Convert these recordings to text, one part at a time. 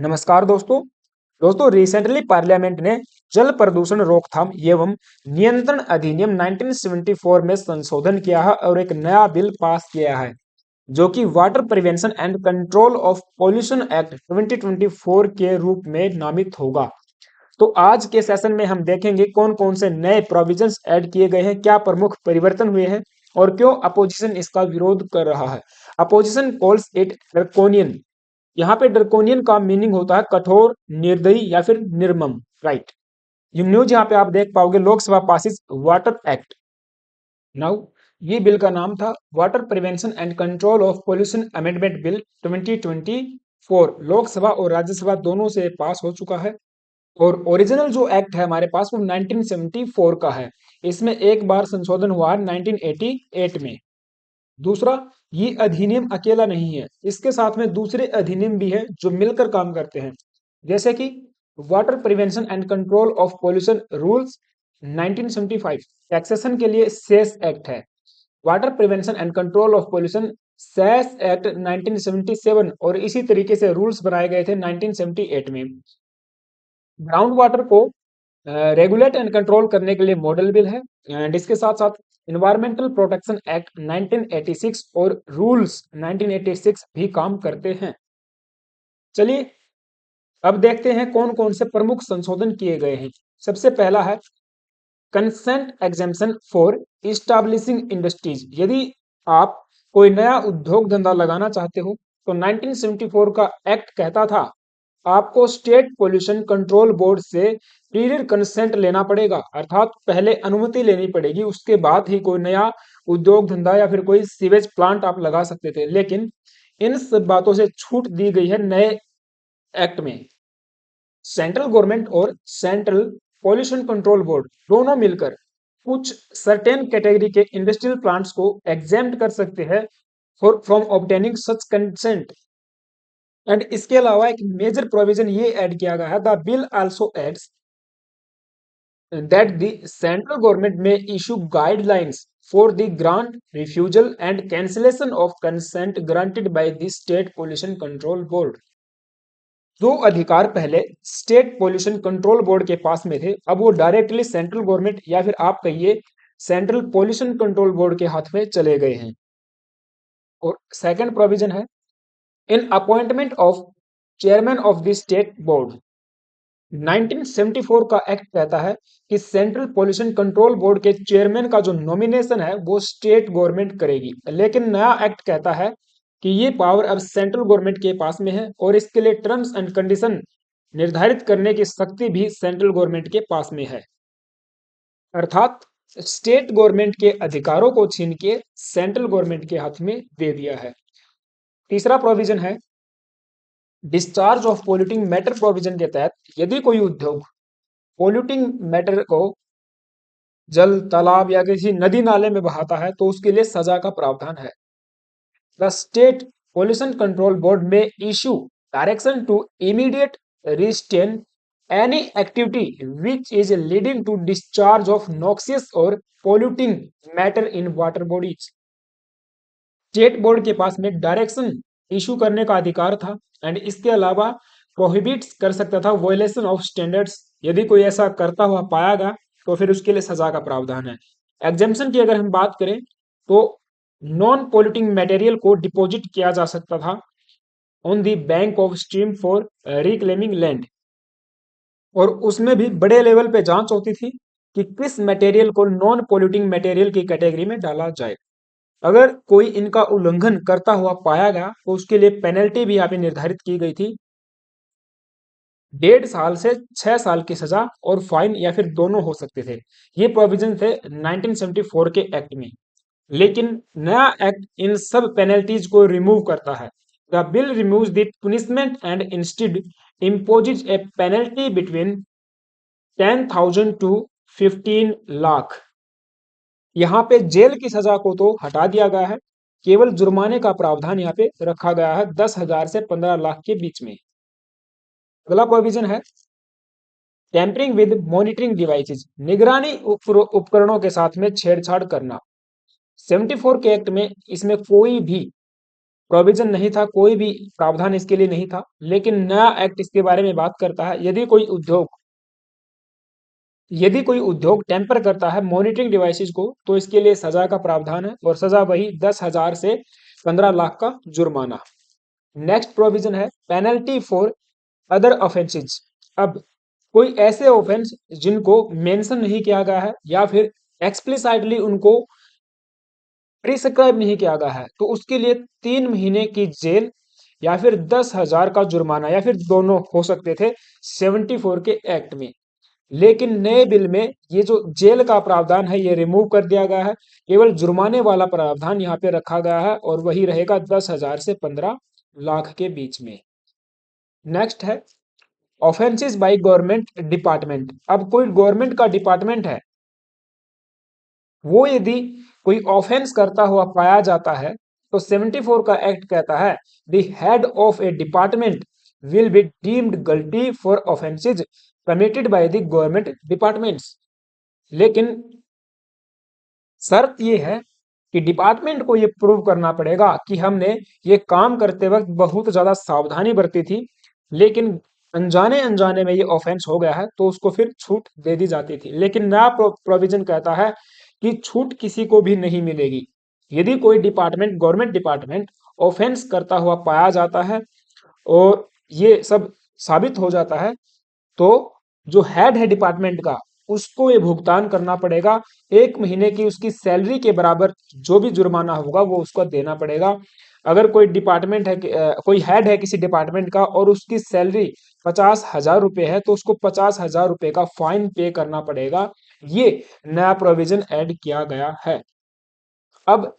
नमस्कार दोस्तों recently parliament ने जल प्रदूषण रोकथाम एवं नियंत्रण अधिनियम 1974 में संशोधन किया है और एक नया बिल पास किया है जो कि water prevention and control of pollution act 2024 के रूप में नामित होगा। तो आज के सेशन में हम देखेंगे कौन कौन से नए प्रोविजंस ऐड किए गए हैं, क्या प्रमुख परिवर्तन हुए हैं और क्यों अपोजिशन इसका विरोध कर रहा है। Opposition calls it draconian. यहाँ पे ड्रकोनियन का मीनिंग होता है कठोर, निर्दयी या फिर निर्मम, राइट। ये न्यूज यहाँ पे आप देख पाओगे, Lok Sabha passes water act. Now ये बिल का नाम था water prevention and control of pollution amendment bill 2024। Lok Sabha और राज्यसभा दोनों से पास हो चुका है और ओरिजिनल जो एक्ट है हमारे पास वो 1974 का है। इसमें एक बार संशोधन हुआ है 1988 में। दूसरा, ये अधिनियम अकेला नहीं है, इसके साथ में दूसरे अधिनियम भी है जो मिलकर काम करते हैं, जैसे कि water prevention and control of pollution rules 1975 taxation के लिए सेस एक्ट है। Water prevention and control of pollution cess act 1977 और इसी तरीके से रूल्स बनाए गए थे 1978 में। ग्राउंड वाटर को रेगुलेट एंड कंट्रोल करने के लिए मॉडल बिल है एंड इसके साथ साथ इन्वायरमेंटल प्रोटेक्शन एक्ट 1986 और रूल्स 1986 भी काम करते हैं। चलिए अब देखते हैं कौन कौन से प्रमुख संशोधन किए गए हैं। सबसे पहला है कंसेंट एग्जेम्पशन फॉर इस्टाब्लिशिंग इंडस्ट्रीज। यदि आप कोई नया उद्योग धंधा लगाना चाहते हो तो 1974 का एक्ट कहता था आपको स्टेट पोल्यूशन कंट्रोल बोर्ड से प्रीयर कंसेंट लेना पड़ेगा, अर्थात पहले अनुमति लेनी पड़ेगी, उसके बाद ही कोई नया उद्योग धंधा या फिर कोई सीवेज प्लांट आप लगा सकते थे। लेकिन इन सब बातों से छूट दी गई है नए एक्ट में। सेंट्रल गवर्नमेंट और सेंट्रल पॉल्यूशन कंट्रोल बोर्ड दोनों मिलकर कुछ सर्टेन कैटेगरी के इंडस्ट्रियल प्लांट्स को एग्जेम्प्ट कर सकते हैं from obtaining such consent. And इसके अलावा एक मेजर प्रोविजन ये ऐड किया गया है, the bill also adds that the central government may issue guidelines for the grant refusal and cancellation of consent granted by the state pollution control board. जो अधिकार पहले स्टेट पोल्यूशन कंट्रोल बोर्ड के पास में थे, अब वो डायरेक्टली सेंट्रल गवर्नमेंट या फिर आप कहिए सेंट्रल पोल्यूशन कंट्रोल बोर्ड के हाथ में चले गए हैं। और सेकंड प्रोविजन है in appointment of chairman of the state board. 1974 का एक्ट कहता है कि सेंट्रल पोल्यूशन कंट्रोल बोर्ड के चेयरमैन का जो नॉमिनेशन है वो स्टेट गवर्नमेंट करेगी, लेकिन नया एक्ट कहता है कि ये पावर अब सेंट्रल गवर्नमेंट के पास में है और इसके लिए टर्म्स एंड कंडीशन निर्धारित करने की शक्ति भी सेंट्रल गवर्नमेंट के पास में है। अर्थात स्टेट गवर्नमेंट के अधिकारों को छीन के सेंट्रल गवर्नमेंट के हाथ में दे दिया है। तीसरा प्रोविजन है discharge of polluting matter provision के तहत यदि कोई उद्योग पोल्यूटिंग मैटर को जल, तालाब या किसी नदी नाले में बहाता है तो उसके लिए सजा का प्रावधान है। The state pollution control board may issue direction to immediate restrain any activity which is leading to discharge of noxious और polluting matter in water bodies. State board के पास में डायरेक्शन इशू करने का अधिकार था एंड इसके अलावा प्रोहिबिट्स कर सकता था वायलेशन ऑफ स्टैंडर्ड्स। यदि कोई ऐसा करता हुआ पाया गया तो फिर उसके लिए सजा का प्रावधान है। एग्जेम्पशन की अगर हम बात करें तो नॉन पोल्यूटिंग मटेरियल को डिपॉजिट किया जा सकता था on the bank of stream for reclaiming land, और उसमें भी बड़े लेवल पे जांच होती थी कि किस मटेरियल को नॉन पोल्यूटिंग मटेरियल की कैटेगरी में डाला जाए। अगर कोई इनका उल्लंघन करता हुआ पाया गया तो उसके लिए पेनल्टी भी यहाँ पे निर्धारित की गई थी, 1.5 साल से 6 साल की सजा और फाइन या फिर दोनों हो सकते थे। ये प्रोविजन थे 1974 के एक्ट में। लेकिन नया एक्ट इन सब पेनल्टीज को रिमूव करता है। The bill removes the punishment and instead imposes a penalty between 10,000 to 15 lakh. यहाँ पे जेल की सजा को तो हटा दिया गया है, केवल जुर्माने का प्रावधान यहाँ पे रखा गया है 10,000 से 15 लाख के बीच में। अगला प्रोविजन है टेम्परिंग विद मॉनिटरिंग डिवाइसेस, निगरानी उपकरणों के साथ में छेड़छाड़ करना। 74 के एक्ट में इसमें कोई भी प्रोविजन नहीं था, कोई भी प्रावधान इसके लिए नहीं था, लेकिन नया एक्ट इसके बारे में बात करता है। यदि कोई उद्योग टेम्पर करता है मॉनिटरिंग डिवाइसेस को, तो इसके लिए सजा का प्रावधान है, और सजा वही 10,000 से 15 लाख का जुर्माना। नेक्स्ट प्रोविजन है पेनल्टी फॉर अदर ऑफेंसेस। अब कोई ऐसे ऑफेंस जिनको मेंशन नहीं किया गया है या फिर एक्सप्लिसाइटली उनको प्रिस्क्राइब नहीं किया गया है, तो उसके लिए 3 महीने की जेल या फिर 10,000 का जुर्माना, या फिर दोनों हो सकते थे 74 के एक्ट में। लेकिन नए बिल में ये जो जेल का प्रावधान है ये रिमूव कर दिया गया है, केवल जुर्माने वाला प्रावधान यहाँ पे रखा गया है, और वही रहेगा 10,000 से 15 लाख के बीच में। नेक्स्ट है ऑफेंसेस बाय गवर्नमेंट डिपार्टमेंट। अब कोई गवर्नमेंट का डिपार्टमेंट है, वो यदि कोई ऑफेंस करता हुआ पाया जाता है, तो 74 का एक्ट कहता है the head of a department will be deemed guilty for offences committed by the government departments. लेकिन शर्त ये है कि डिपार्टमेंट को ये प्रूव करना पड़ेगा कि हमने ये काम करते वक्त बहुत ज्यादा सावधानी बरती थी, लेकिन अनजाने अनजाने में ये ऑफेंस हो गया है, तो उसको फिर छूट दे दी जाती थी। लेकिन नया प्रोविजन कहता है कि छूट किसी को भी नहीं मिलेगी। यदि कोई डिपार्टमेंट, गवर्नमेंट डिपार्टमेंट ऑफेंस करता हुआ पाया जाता है और ये सब साबित हो जाता है, तो जो हेड है डिपार्टमेंट का, उसको ये भुगतान करना पड़ेगा। 1 महीने की उसकी सैलरी के बराबर जो भी जुर्माना होगा वो उसको देना पड़ेगा। अगर कोई डिपार्टमेंट है कोई हेड है किसी डिपार्टमेंट का और उसकी सैलरी 50,000 रुपए है, तो उसको 50,000 रुपए का फाइन पे करना पड़ेगा। ये नया प्रोविजन ऐड किया गया है। अब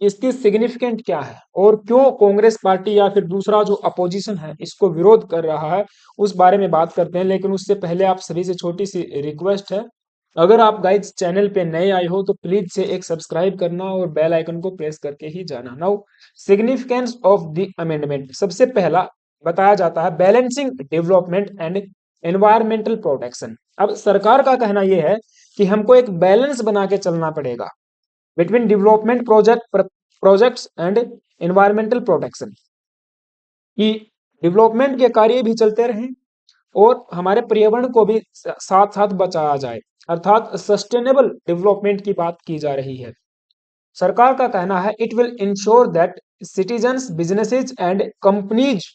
इसकी सिग्निफिकेंट क्या है और क्यों कांग्रेस पार्टी या फिर दूसरा जो अपोजिशन है इसको विरोध कर रहा है, उस बारे में बात करते हैं। लेकिन उससे पहले आप सभी से छोटी सी रिक्वेस्ट है, अगर आप गाइज चैनल पे नए आए हो तो प्लीज से एक सब्सक्राइब करना और बेल आइकन को प्रेस करके ही जाना। Now significance of the amendment. सबसे पहला बताया जाता है balancing development and environmental protection. अब सरकार का कहना यह है कि हमको एक बैलेंस बना के चलना पड़ेगा between development projects and environmental protection, कि डेवलपमेंट के कार्य भी चलते रहें और हमारे पर्यावरण को भी साथ साथ बचाया जाए, अर्थात सस्टेनेबल डेवलपमेंट की बात की जा रही है। सरकार का कहना है it will ensure that citizens, businesses and companies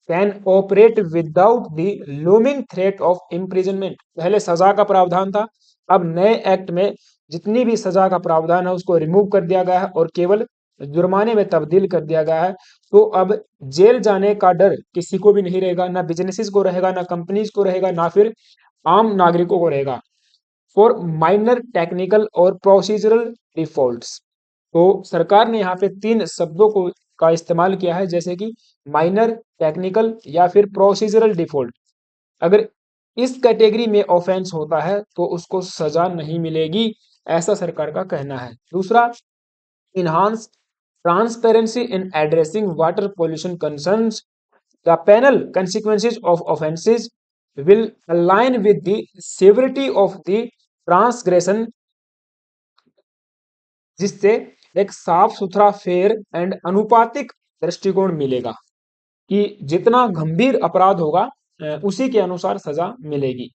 can operate without the looming threat of imprisonment. पहले सजा का प्रावधान था, अब नए एक्ट में जितनी भी सजा का प्रावधान है उसको रिमूव कर दिया गया है और केवल जुर्माने में तब्दील कर दिया गया है। तो अब जेल जाने का डर किसी को भी नहीं रहेगा, ना बिजनेसेस को रहेगा, ना कंपनीज को रहेगा, ना फिर आम नागरिकों को रहेगा। फॉर माइनर टेक्निकल और प्रोसीजरल डिफॉल्ट्स। तो सरकार ने यहाँ पे 3 शब्दों को का इस्तेमाल किया है, जैसे कि माइनर, टेक्निकल या फिर प्रोसीजरल डिफॉल्ट। अगर इस कैटेगरी में ऑफेंस होता है तो उसको सजा नहीं मिलेगी, ऐसा सरकार का कहना है। दूसरा, enhance transparency in addressing water pollution concerns. The penal consequences of offences will align with the severity of the transgression, जिससे एक साफ सुथरा, फेयर एंड अनुपातिक दृष्टिकोण मिलेगा कि जितना गंभीर अपराध होगा उसी के अनुसार सजा मिलेगी।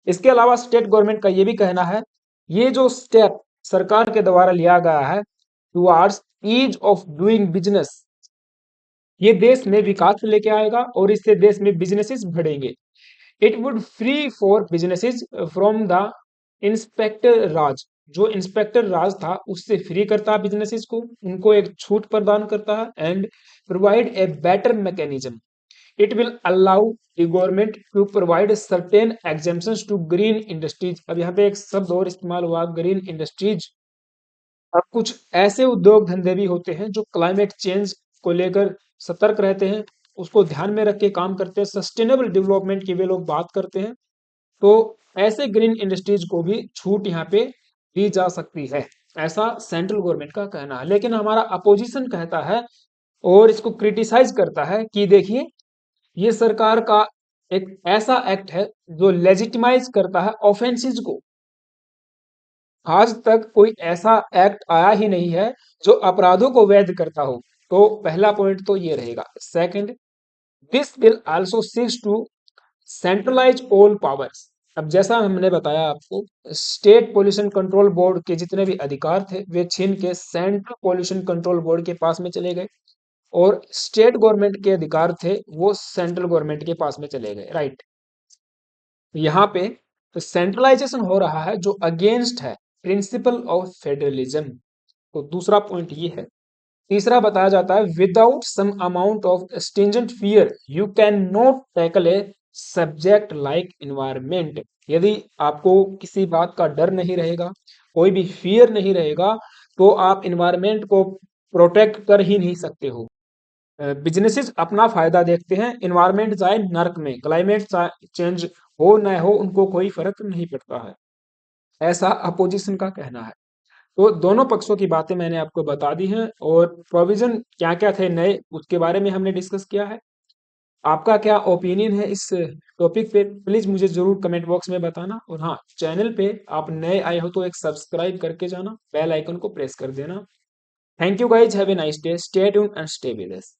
इसके अलावा स्टेट गवर्नमेंट का ये भी कहना है, ये जो स्टेप सरकार के द्वारा लिया गया है towards ease of doing business, ये देश में विकास लेके आएगा और इससे देश में बिजनेसेस बढ़ेंगे। It would free for businesses from the inspector raj. जो इंस्पेक्टर राज था उससे फ्री करता है बिजनेसेस को, उनको एक छूट प्रदान करता है and provide a better mechanism. It will allow the government to provide certain exemptions to green industries. अब यहाँ पे एक शब्द और इस्तेमाल हुआ, ग्रीन इंडस्ट्रीज। अब कुछ ऐसे उद्योग धंधे भी होते हैं जो क्लाइमेट चेंज को लेकर सतर्क रहते हैं, उसको ध्यान में रख के काम करते हैं, सस्टेनेबल डेवलपमेंट की वे लोग बात करते हैं। तो ऐसे ग्रीन इंडस्ट्रीज को भी छूट यहाँ पे दी जा सकती है, ऐसा सेंट्रल गवर्नमेंट का कहना है। लेकिन हमारा अपोजिशन कहता है और इसको क्रिटिसाइज करता है कि देखिए ये सरकार का एक ऐसा एक्ट है जो लेजिटिमाइज करता है ऑफेंसेस को। आज तक कोई ऐसा एक्ट आया ही नहीं है जो अपराधों को वैध करता हो। तो पहला पॉइंट तो ये रहेगा। Second, this bill also seeks to centralise all powers. अब जैसा हमने बताया आपको, स्टेट पोल्यूशन कंट्रोल बोर्ड के जितने भी अधिकार थे वे छीन के सेंट्रल पोल्यूशन कंट्रोल बोर्ड के पास में चले गए, और स्टेट गवर्नमेंट के अधिकार थे वो सेंट्रल गवर्नमेंट के पास में चले गए, राइट। यहाँ पे सेंट्रलाइजेशन हो रहा है जो अगेंस्ट है प्रिंसिपल ऑफ फेडरलिज्म। तो दूसरा पॉइंट ये है। तीसरा बताया जाता है, without some amount of stringent fear you can not tackle a subject like environment. यदि आपको किसी बात का डर नहीं रहेगा, कोई भी फियर नहीं रहेगा, तो आप इन्वायरमेंट को प्रोटेक्ट कर ही नहीं सकते हो। बिजनेसेस अपना फायदा देखते हैं, इन्वायरमेंट चाहे नर्क में, क्लाइमेट चेंज हो न हो उनको कोई फर्क नहीं पड़ता है, ऐसा अपोजिशन का कहना है। तो दोनों पक्षों की बातें मैंने आपको बता दी हैं, और प्रोविजन क्या क्या थे नए उसके बारे में हमने डिस्कस किया है। आपका क्या ओपिनियन है इस टॉपिक पे, प्लीज मुझे जरूर कमेंट बॉक्स में बताना। और हाँ, चैनल पे आप नए आए हो तो एक सब्सक्राइब करके जाना, बेल आइकन को प्रेस कर देना। Thank you guys, have a nice day, stay tuned and stay with us.